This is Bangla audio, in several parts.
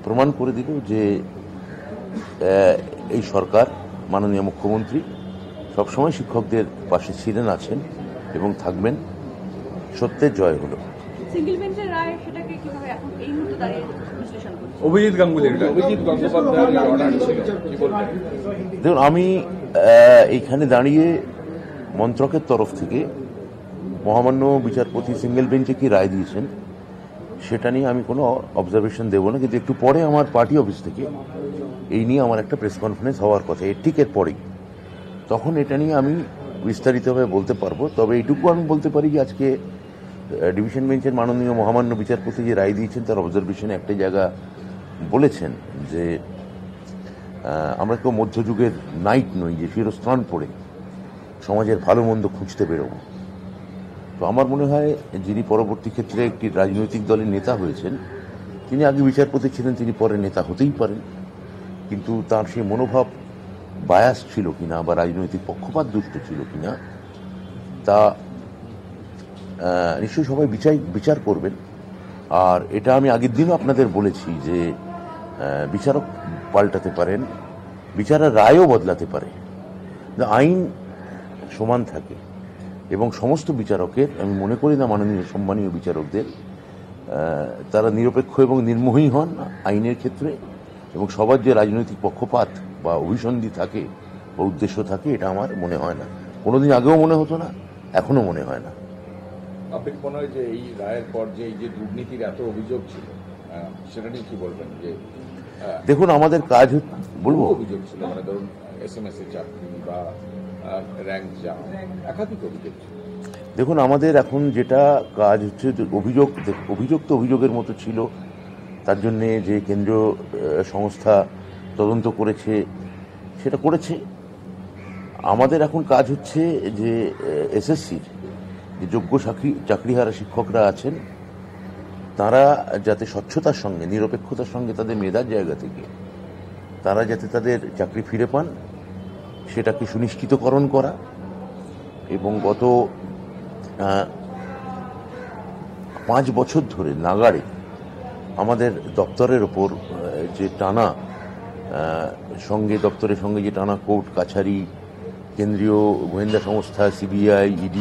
প্রমাণ করে দিল যে এই সরকার, মাননীয় মুখ্যমন্ত্রী সবসময় শিক্ষকদের পাশে ছিলেন, আছেন এবং থাকবেন। সত্যের জয় হলো। সিঙ্গেল বেঞ্চের রায় সেটাকে কিভাবে এখন এই মুহূর্তে দাঁড়িয়ে বিশ্লেষণ করছেন? অভিজিৎ গঙ্গোপাধ্যায়ের অর্ডার ছিল, কি বলবেন? দেখুন, আমি এইখানে দাঁড়িয়ে মন্ত্রকের তরফ থেকে মহামান্য বিচারপতি সিঙ্গেল বেঞ্চে কি রায় দিয়েছেন সেটা নিয়ে আমি কোনো অবজারভেশন দেবো না, কিন্তু একটু পরে আমার পার্টি অফিস থেকে এই নিয়ে আমার একটা প্রেস কনফারেন্স হওয়ার কথা, ঠিক এর পরেই। তখন এটা নিয়ে আমি বিস্তারিতভাবে বলতে পারবো। তবে এইটুকু আমি বলতে পারি যে আজকে ডিভিশন বেঞ্চের মাননীয় মহামান্য বিচারপতি যে রায় দিয়েছেন তার অবজারভেশনে একটা জায়গা বলেছেন যে আমরা কেউ মধ্যযুগের নাইট নই যে শিরস্ত্রাণ পড়ে সমাজের ভালো মন্দ খুঁজতে বেরোবো। তো আমার মনে হয় যিনি পরবর্তী ক্ষেত্রে একটি রাজনৈতিক দলের নেতা হয়েছেন, তিনি আগে বিচারপতি ছিলেন, তিনি পরে নেতা হতেই পারেন, কিন্তু তার সেই মনোভাব বায়াস ছিল কিনা বা রাজনৈতিক পক্ষপাত দুষ্ট ছিল কিনা তা নিশ্চয়ই সবাই বিচার করবেন। আর এটা আমি আগের দিনও আপনাদের বলেছি যে বিচারক পাল্টাতে পারেন, বিচারের রায়ও বদলাতে পারে, আইন সমান থাকে এবং সমস্ত বিচারকের, আমি মনে করি না মাননীয় সম্মানীয় বিচারকদের, তারা নিরপেক্ষ এবং নির্মোহী হন আইনের ক্ষেত্রে, এবং সবার যে রাজনৈতিক পক্ষপাত বা অভিসন্ধি থাকে বা উদ্দেশ্য থাকে এটা আমার মনে হয় না, কোনোদিন আগেও মনে হতো না, এখনো মনে হয় না। আপনার মনে হয় যে এই রায়ের পর যে এই যে দুর্নীতির এত অভিযোগ ছিল সেটা নিয়ে কি বলবেন? যে দেখুন, আমাদের কাজ বলবো অভিযোগ ছিল, মানে ধরুন SMS এর চাকরি বা র্যাঙ্ক জাম, একাধিক অভিযোগ ছিল। দেখুন, আমাদের এখন যেটা কাজ হচ্ছে, অভিযোগ তো অভিযোগের মতো ছিল, তার জন্যে যে কেন্দ্রীয় সংস্থা তদন্ত করেছে সেটা করেছে। আমাদের এখন কাজ হচ্ছে যে SSCর যে যোগ্য চাকরিহারা শিক্ষকরা আছেন তারা যাতে স্বচ্ছতার সঙ্গে, নিরপেক্ষতার সঙ্গে তাদের মেধার জায়গা থেকে তারা যাতে তাদের চাকরি ফিরে পান সেটাকে সুনিশ্চিতকরণ করা। এবং গত 5 বছর ধরে নাগাড়ে আমাদের দপ্তরের ওপর যে টানা দপ্তরের সঙ্গে যে টানা কোর্ট কাছারি, কেন্দ্রীয় গোয়েন্দা সংস্থা CBI, ED,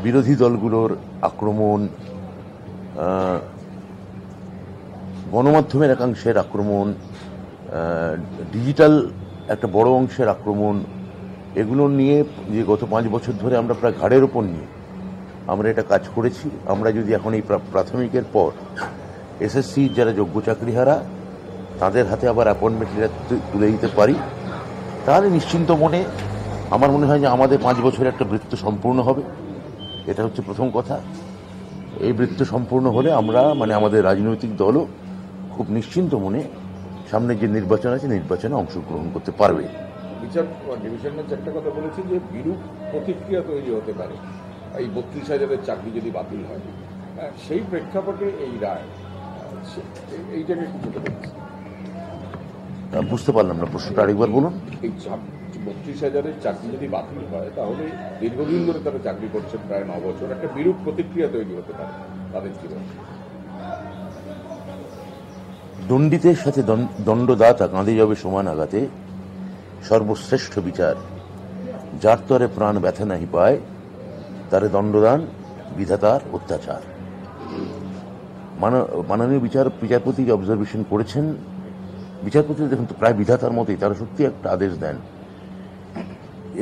বিরোধী দলগুলোর আক্রমণ, গণমাধ্যমের একাংশের আক্রমণ, ডিজিটাল একটা বড় অংশের আক্রমণ, এগুলো নিয়ে যে গত 5 বছর ধরে আমরা প্রায় ঘাড়ের ওপর নিয়ে আমরা এটা কাজ করেছি। আমরা যদি এখন এই প্রাথমিকের পর SSC যারা যোগ্য চাকরিহারা তাদের হাতে আবার অ্যাপয়েন্টমেন্ট লেটার তুলে দিতে পারি, তাহলে নিশ্চিন্ত মনে আমার মনে হয় যে আমাদের 5 বছরের একটা বৃত্ত সম্পূর্ণ হবে। এটা হচ্ছে প্রথম কথা। এই বৃত্ত সম্পূর্ণ হলে আমরা, মানে আমাদের রাজনৈতিক দলও খুব নিশ্চিন্ত মনে সামনে যে নির্বাচন আছে নির্বাচনে অংশগ্রহণ করতে পারবে। ডিভিশন বেঞ্চ একটা কথা বলেছে যে বিরূপ প্রতিক্রিয়া তৈরি হতে পারে এই 32,000-এর চাকরি যদি বাতিল হয়, সেই প্রেক্ষাপটে এই রায়, এইটাকে একটু বলতে পারছি। বুঝতে পারলাম না, প্রশ্নটা আরেকবার বলুন। এই 32,000-এর চাকরি যদি বাতিল হয় তাহলে দীর্ঘদিন ধরে তারা চাকরি করছেন, প্রায় 9 বছর, একটা বিরূপ প্রতিক্রিয়া তৈরি হতে পারে তাদের জীবনে। দণ্ডিতের সাথে দণ্ডদাতা কাঁদে যাবে সমান আঘাতে, সর্বশ্রেষ্ঠ বিচার যার তরে প্রাণ ব্যথা নাহি পায়, তারে দণ্ডদান বিধাতার অত্যাচার। মাননীয় বিচারপতি যে অবজারভেশন করেছেন, বিচারপতি দেখুন তো প্রায় বিধাতার মতোই, তারা সত্যি একটা আদেশ দেন,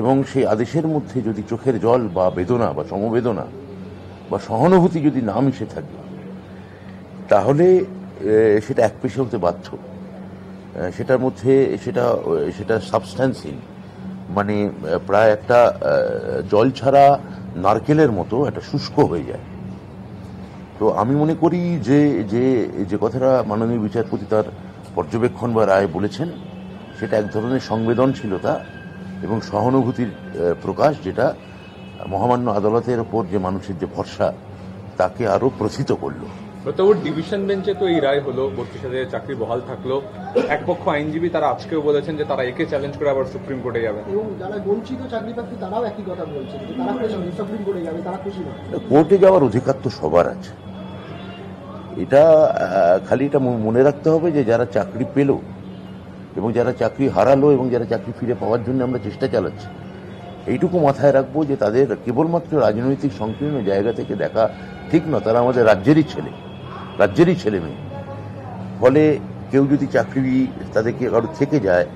এবং সেই আদেশের মধ্যে যদি চোখের জল বা বেদনা বা সমবেদনা বা সহানুভূতি যদি না মিশে থাকে তাহলে সেটা একপেশে হতে বাধ্য। সেটার মধ্যে সেটা সাবস্ট্যান্সহীন, মানে প্রায় একটা জল ছাড়া নারকেলের মতো একটা শুষ্ক হয়ে যায়। তো আমি মনে করি যে যে যে কথাটা মাননীয় বিচারপতি তার পর্যবেক্ষণ বা রায় বলেছেন সেটা এক ধরনের সংবেদনশীলতা এবং সহানুভূতির প্রকাশ, যেটা মহামান্য আদালতের ওপর যে মানুষের যে ভরসা তাকে আরো প্রথিত করলো। ডিভিশন বেঞ্চে তো এই রায় হলো, 32,000 চাকরি বহাল থাকলো। এক পক্ষ আইনজীবী তারা আজকেও বলেছেন যে তারা একে চ্যালেঞ্জ করে আবার সুপ্রিম কোর্টে যাবে, এবং যারা বঞ্চিত চাকরি প্রার্থী তারাও একই কথা বলছেন যে তারা সুপ্রিম কোর্টে যাবে, তারা খুশি না। কোর্টে যাওয়ার অধিকার তো সবার আছে, এটা খালি এটা মনে রাখতে হবে যে যারা চাকরি পেল এবং যারা চাকরি হারালো এবং যারা চাকরি ফিরে পাওয়ার জন্য আমরা চেষ্টা চালাচ্ছি, এইটুকু মাথায় রাখবো যে তাদের কেবলমাত্র রাজনৈতিক সংকীর্ণ জায়গা থেকে দেখা ঠিক নয়। তারা আমাদের রাজ্যেরই ছেলে মেয়ে। ফলে কেউ যদি চাকরি তাদেরকে কারো থেকে যায়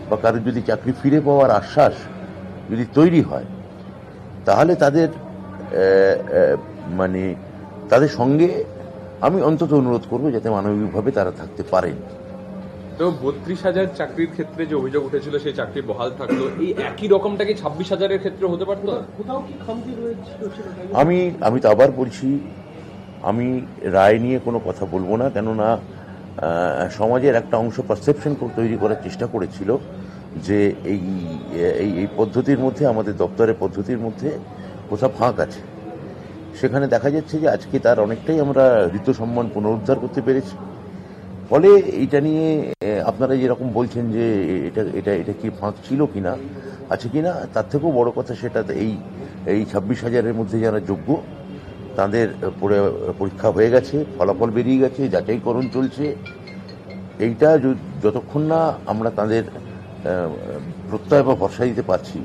বা কারোর যদি চাকরি ফিরে পাওয়ার আশ্বাস যদি তৈরি হয়, তাহলে তাদের মানে তাদের সঙ্গে আমি অন্তত অনুরোধ করবো যাতে মানবিকভাবে তারা থাকতে পারেন। তো 32,000 চাকরির ক্ষেত্রে যে অভিযোগ উঠেছিল সেই চাকরি বহাল থাকলো, এই একই রকমটা কি 26,000-এর ক্ষেত্রে হতে পারতো? কোথাও কি খামতি রয়েছে? আমি তো আবার বলছি, আমি রায় নিয়ে কোনো কথা বলবো না, কেননা সমাজের একটা অংশ পারসেপশন তৈরি করার চেষ্টা করেছিল যে এই পদ্ধতির মধ্যে, আমাদের দপ্তরের পদ্ধতির মধ্যে কোথাও ফাঁক আছে। সেখানে দেখা যাচ্ছে যে আজকে তার অনেকটাই আমরা ঋতুসম্মান পুনরুদ্ধার করতে পেরেছি। ফলে এইটা নিয়ে আপনারা যেরকম বলছেন যে এটা কি ফাঁক ছিল কিনা, আছে কিনা, তার থেকেও বড় কথা সেটা এই 26,000-এর মধ্যে যারা যোগ্য তাদের পরীক্ষা হয়ে গেছে, ফলাফল বেরিয়ে গেছে, যাচাইকরণ চলছে। এইটা যতক্ষণ না আমরা তাদের প্রত্যয় বা ভরসা দিতে পারছি,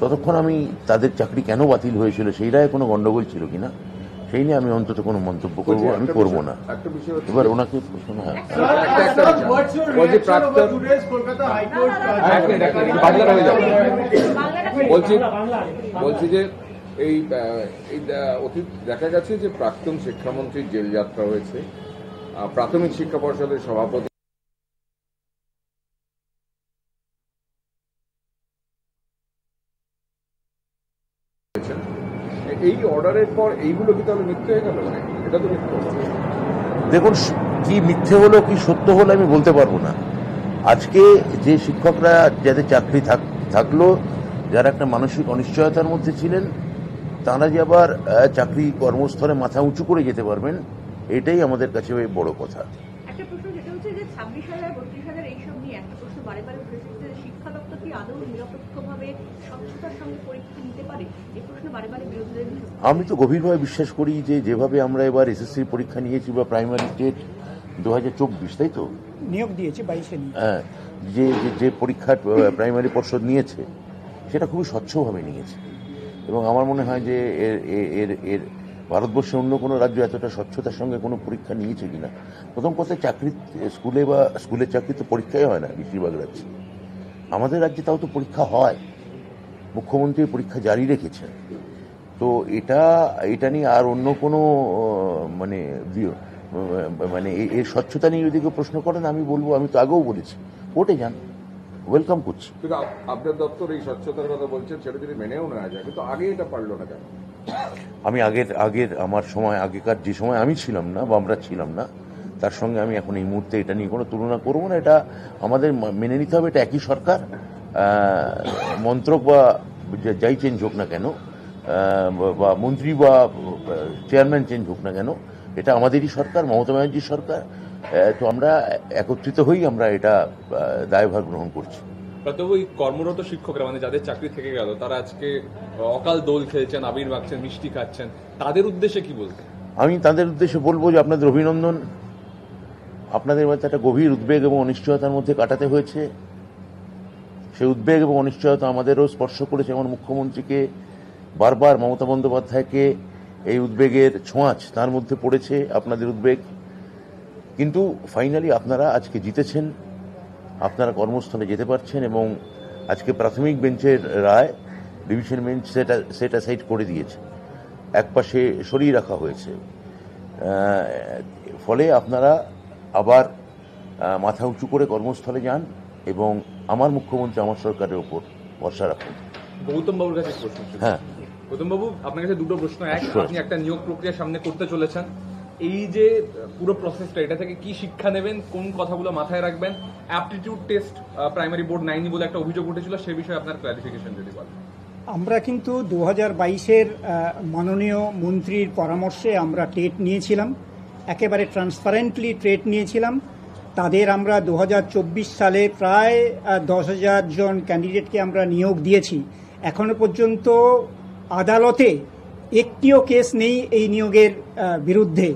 ততক্ষণ আমি তাদের চাকরি কেন বাতিল হয়েছিল সেই রায়ে কোনো গন্ডগোল ছিল কিনা সেই নিয়ে আমি অন্তত কোনো মন্তব্য করবো আমি করবো না। এবার ওনাকে বলছি যে এই অতীত দেখা গেছে যে প্রাক্তন শিক্ষামন্ত্রীর জেল যাত্রা হয়েছে, প্রাথমিক শিক্ষা পর্ষদের সভাপতি এই অর্ডারের পর এইগুলো কি তাহলে মিথ্যে হয়ে গেল? মানে এটা তো মিথ্যে। দেখুন, কি মিথ্যে হলো কি সত্য হলো আমি বলতে পারবো না। আজকে যে শিক্ষকরা যাদের চাকরি থাকলো, যারা একটা মানসিক অনিশ্চয়তার মধ্যে ছিলেন, তারা যে আবার চাকরি কর্মস্থলে মাথা উঁচু করে যেতে পারবেন, এটাই আমাদের কাছে বড় কথা। একটা প্রশ্ন যেটা হচ্ছে যে 26,000 32,000 এইসব নিয়ে একটা প্রশ্ন বারে বারে উঠেছে যে শিক্ষা দপ্তর কি আদৌ নিরপেক্ষভাবে স্বচ্ছতার সঙ্গে পরীক্ষা নিতে পারে? এই প্রশ্ন বারে বারে বিরোধীদের। আমি তো গভীরভাবে বিশ্বাস করি যে যেভাবে আমরা এবার এসএসসি পরীক্ষা নিয়েছি বা প্রাইমারি টেট 2024, তাই তো নিয়োগ দিয়েছে 22-এ, হ্যাঁ, যে পরীক্ষা প্রাইমারি পর্ষদ নিয়েছে সেটা খুবই স্বচ্ছভাবে নিয়েছে এবং আমার মনে হয় যে এর ভারতবর্ষে অন্য কোনো রাজ্য এতটা স্বচ্ছতার সঙ্গে কোনো পরীক্ষা নিয়েছে কিনা। প্রথম কথা, চাকরি স্কুলের চাকরি তো পরীক্ষাই হয় না বেশিরভাগ রাজ্যে। আমাদের রাজ্যে তাও তো পরীক্ষা হয়, মুখ্যমন্ত্রী পরীক্ষা জারি রেখেছেন। তো এটা নিয়ে আর অন্য কোনো মানে এর স্বচ্ছতা নিয়ে যদি কেউ প্রশ্ন করেন, আমি বলবো, আমি তো আগেও বলেছি, কোর্টে যান, ওয়েলকাম করছি। কিন্তু আপনার দপ্তর এই স্বচ্ছতার কথা বলছেন, সেটা যদি মেনেও নেওয়া যায়, কিন্তু আগে এটা পারলো না কেন? আমি আগের আমার সময়, আগেকার যে সময় আমি ছিলাম না বা আমরা ছিলাম না, তার সঙ্গে আমি এখন এই মুহূর্তে এটা নিয়ে কোনো তুলনা করবো না। এটা আমাদের মেনে নিতে হবে, এটা একই সরকার। মন্ত্রক বা যাই চেঞ্জ হোক না কেন, বা মন্ত্রী বা চেয়ারম্যান চেঞ্জ হোক না কেন, এটা আমাদেরই সরকার, মমতা ব্যানার্জির সরকার। তো আমরা একত্রিত হই, আমরা এটা দায়ভার গ্রহণ করছি। তবে ওই কর্মরত শিক্ষকরা, মানে যাদের চাকরি থেকে গেল, তারা আজকে অকাল দোল খেলছেন, আবির মাখছেন, মিষ্টি খাচ্ছেন, তাদের উদ্দেশ্যে কি বলতে? আমি তাদের উদ্দেশ্যে বলবো যে আপনাদের অভিনন্দন। আপনাদের মধ্যে একটা গভীর উদ্বেগ এবং অনিশ্চয়তার মধ্যে কাটাতে হয়েছে। সেই উদ্বেগ এবং অনিশ্চয়তা আমাদেরও স্পর্শ করেছে। আমার মুখ্যমন্ত্রীকে বারবার, মমতা বন্দ্যোপাধ্যায়কে এই উদ্বেগের ছোঁয়াচ তার মধ্যে পড়েছে, আপনাদের উদ্বেগ। কিন্তু ফাইনালি আপনারা আজকে জিতেছেন, আপনারা কর্মস্থলে যেতে পারছেন এবং আজকে প্রাথমিক বেঞ্চের রায় ডিভিশন বেঞ্চ সেটা সাইড করে দিয়েছে, একপাশে সরিয়ে রাখা হয়েছে। ফলে আপনারা আবার মাথা উঁচু করে কর্মস্থলে যান এবং আমার মুখ্যমন্ত্রী, আমার সরকারের ওপর ভরসা রাখুন। গৌতম বাবুর কাছে প্রশ্ন। হ্যাঁ গৌতম বাবু, আপনার কাছে দুটো প্রশ্ন। এক, আপনি একটা নিয়োগ প্রক্রিয়া সামনে করতে চলেছেন, এই যে পুরো প্রসেসটা, এটা থেকে কি শিক্ষা নেবেন, কোন কথাগুলো মাথায় রাখবেন? অ্যাপটিটিউড টেস্ট প্রাইমারি বোর্ড 9 বলে একটা অভিযোগ উঠেছিল, সে বিষয়ে আপনার ক্লারিফিকেশন যদি বলেন। আমরা কিন্তু 2022-এর মাননীয় মন্ত্রীর পরামর্শে আমরা টেট নিয়েছিলাম, একেবারে ট্রান্সপারেন্টলি টেট নিয়েছিলাম। তাদের আমরা 2024 সালে প্রায় 10,000 জন ক্যান্ডিডেটকে আমরা নিয়োগ দিয়েছি। এখনো পর্যন্ত আদালতে একটিও কেস নেই এই নিয়োগের বিরুদ্ধে।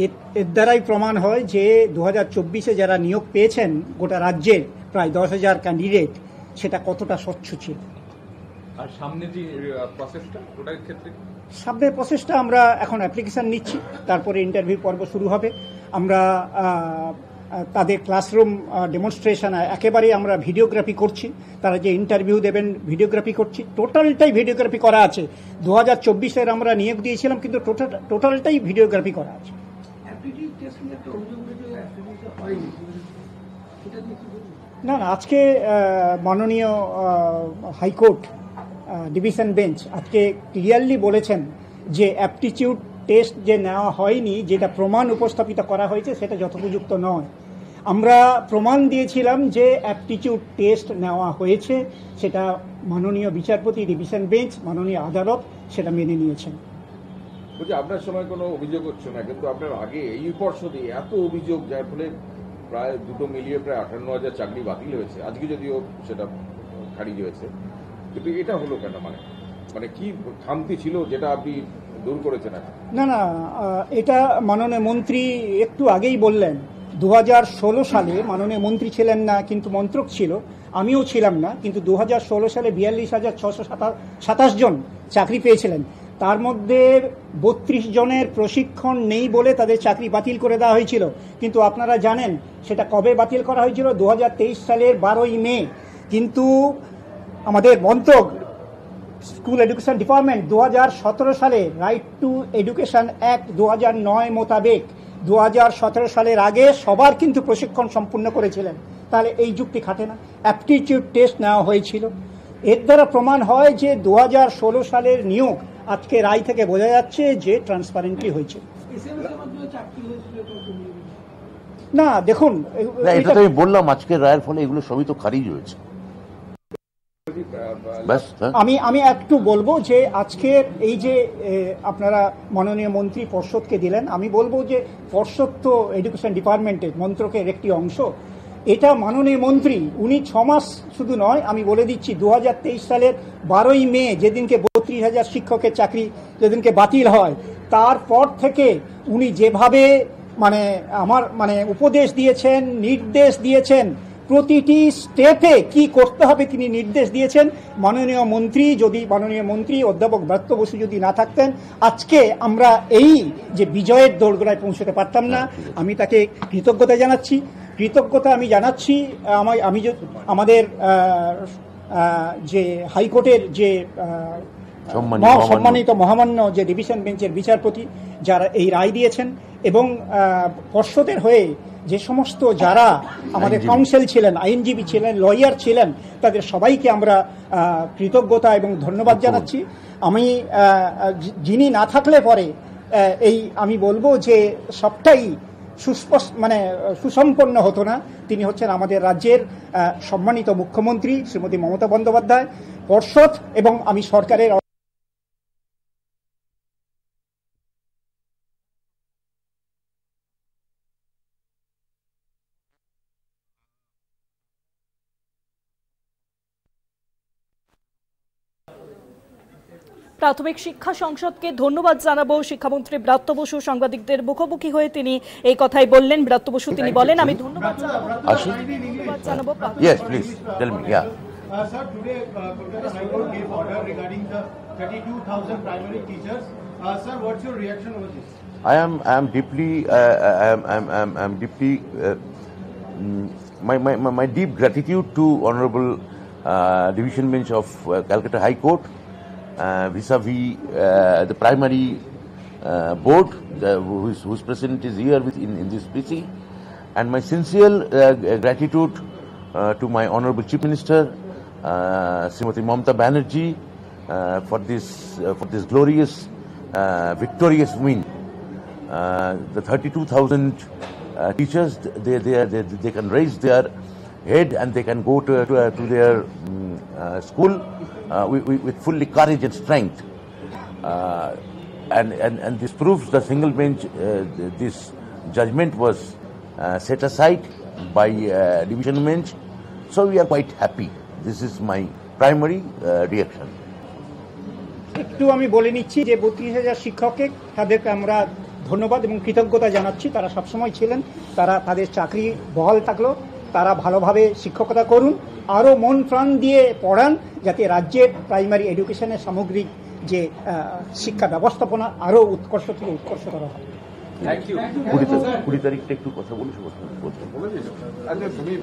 এর দ্বারাই প্রমাণ হয় যে 2024-এ যারা নিয়োগ পেয়েছেন গোটা রাজ্যের প্রায় 10,000 ক্যান্ডিডেট, সেটা কতটা স্বচ্ছ ছিল। আর সামনে যে প্রসেসটা ওটার ক্ষেত্রে সামনের প্রসেসটা আমরা এখন অ্যাপ্লিকেশন নিচ্ছি, তারপরে ইন্টারভিউ পর্ব শুরু হবে। আমরা তাদের ক্লাসরুম ডেমনস্ট্রেশন একেবারেই আমরা ভিডিওগ্রাফি করছি, তারা যে ইন্টারভিউ দেবেন ভিডিওগ্রাফি করছি, টোটালটাই ভিডিওগ্রাফি করা আছে। 2024-এর আমরা নিয়োগ দিয়েছিলাম, কিন্তু টোটালটাই ভিডিওগ্রাফি করা আছে। না না, আজকে মাননীয় হাইকোর্ট ডিভিশন বেঞ্চ আজকে ক্লিয়ারলি বলেছেন যে অ্যাপটিটিউড টেস্ট যে নেওয়া হয়নি, যেটা প্রমাণ উপস্থাপিত করা হয়েছে সেটা যথোপযুক্ত নয়। আমরা প্রমাণ দিয়েছিলাম যে অ্যাপটিটিউড টেস্ট নেওয়া হয়েছে, সেটা মাননীয় বিচারপতি ডিভিশন বেঞ্চ, মাননীয় আদালত সেটা মেনে নিয়েছেন। বলছি, আপনার সময় কোনো অভিযোগ হচ্ছে না, কিন্তু আপনার আগে এই পর্ষদে এত অভিযোগ, যার ফলে প্রায় দুটো মিলিয়ে প্রায় 58,000 চাকরি বাতিল হয়েছে। আজকে যদিও সেটা খারিজ হয়েছে, কিন্তু এটা হলো কেন? মানে কি খামতি ছিল যেটা আপনি দূর করেছেন এখন? না না, এটা মাননীয় মন্ত্রী একটু আগেই বললেন। 2016 সালে মাননীয় মন্ত্রী ছিলেন না, কিন্তু মন্ত্রক ছিল, আমিও ছিলাম না, কিন্তু 2016 সালে 42,627 জন চাকরি পেয়েছিলেন। তার মধ্যে 32 জনের প্রশিক্ষণ নেই বলে তাদের চাকরি বাতিল করে দেওয়া হয়েছিল। কিন্তু আপনারা জানেন সেটা কবে বাতিল করা হয়েছিল? 2023 সালের 12ই মে। কিন্তু আমাদের মন্ত্রক স্কুল এডুকেশন ডিপার্টমেন্ট 2017 সালে রাইট টু এডুকেশন অ্যাক্ট 2009 মোতাবেক 2017 সালের আগে সবার কিন্তু প্রশিক্ষণ সম্পূর্ণ করেছিলেন। তাহলে এই যুক্তি খাটে না। অ্যাপটিটিউড টেস্ট নেওয়া হয়েছিল। এর দ্বারা প্রমাণ হয় যে 2016 সালের নিয়োগ আজকে রায় থেকে বোঝা যাচ্ছে যে ট্রান্সপারেন্টলি হয়েছে। না দেখুন, এটা তো আমি বললাম, আজকের রায়ের ফলে এগুলো সবই তো খারিজ হয়েছে। আমি একটু বলবো যে আজকের এই যে আপনারা মাননীয় মন্ত্রী পর্ষদকে দিলেন, আমি বলবো যে পর্ষদ তো এডুকেশন ডিপার্টমেন্টের মন্ত্রকের একটি অংশ। এটা মাননীয় মন্ত্রী, উনি 6 মাস শুধু নয়, আমি বলে দিচ্ছি 2023 সালের 12ই মে যেদিনকে 32,000 শিক্ষকের চাকরি যেদিনকে বাতিল হয়, তারপর থেকে উনি যেভাবে আমার উপদেশ দিয়েছেন, নির্দেশ দিয়েছেন, প্রতিটি স্টেপে কি করতে হবে তিনি নির্দেশ দিয়েছেন। মাননীয় মন্ত্রী অধ্যাপক ব্রাত্য বসু যদি না থাকতেন, আজকে আমরা এই যে বিজয়ের দোরগোড়ায় পৌঁছতে পারতাম না। আমি তাকে কৃতজ্ঞতা আমি জানাচ্ছি। আমাদের যে হাইকোর্টের যে সম্মানিত মহামান্য যে ডিভিশন বেঞ্চের বিচারপতি যারা এই রায় দিয়েছেন, এবং পর্ষদের হয়ে যে সমস্ত যারা আমাদের কাউন্সিল ছিলেন, আইনজীবী ছিলেন, লয়ার ছিলেন, তাদের সবাইকে আমরা কৃতজ্ঞতা এবং ধন্যবাদ জানাচ্ছি। আমি যিনি না থাকলে পরে আমি বলবো যে সবটাই সুসম্পন্ন হতো না। তিনি হচ্ছেন আমাদের রাজ্যের সম্মানিত মুখ্যমন্ত্রী শ্রীমতী মমতা বন্দ্যোপাধ্যায়, পর্ষদ এবং আমি সরকারের। প্রাথমিক শিক্ষা সংসদকে ধন্যবাদ জানাবো। শিক্ষামন্ত্রী ব্রাত্য বসু সাংবাদিকদের মুখোমুখি হয়ে তিনি এই কথাই বললেন। ব্রাত্য বসু তিনি বলেন, আমি ধন্যবাদ জানাবো। Yes, please tell me. Yeah. Sir, today Kolkata High Court gave order regarding the 32,000 primary teachers. Sir, what's your reaction over this? I am deeply my deep gratitude to Honorable Division Bench of Calcutta High Court vis-a-vis the primary board whose president is here in this PC, and my sincere gratitude to my Honorable Chief Minister Srimati Mamata Banerjee for this glorious victorious win. The 32,000 teachers, they can raise their head and they can go to their school with fully courage and strength, and this proves the single bench. This judgment was set aside by division bench, so we are quite happy. This is my primary reaction. একটু আমি বলে নিচ্ছি যে 32,000 শিক্ষককে তাদেরকে আমরা ধন্যবাদ এবং কৃতজ্ঞতা জানাচ্ছি। তারা সবসময় ছিলেন, তারা তাদের চাকরি বহাল থাকলো, তারা ভালোভাবে শিক্ষকতা করুন, আরও মন প্রাণ দিয়ে পড়ান, যাতে রাজ্যের প্রাইমারি এডুকেশনের সামগ্রিক যে শিক্ষা ব্যবস্থাপনা আরও উৎকর্ষ থেকে উৎকর্ষতর হয়। Thank you. 20 তারিখটা একটু কথা বলি। বলে দিন। আচ্ছা তুমি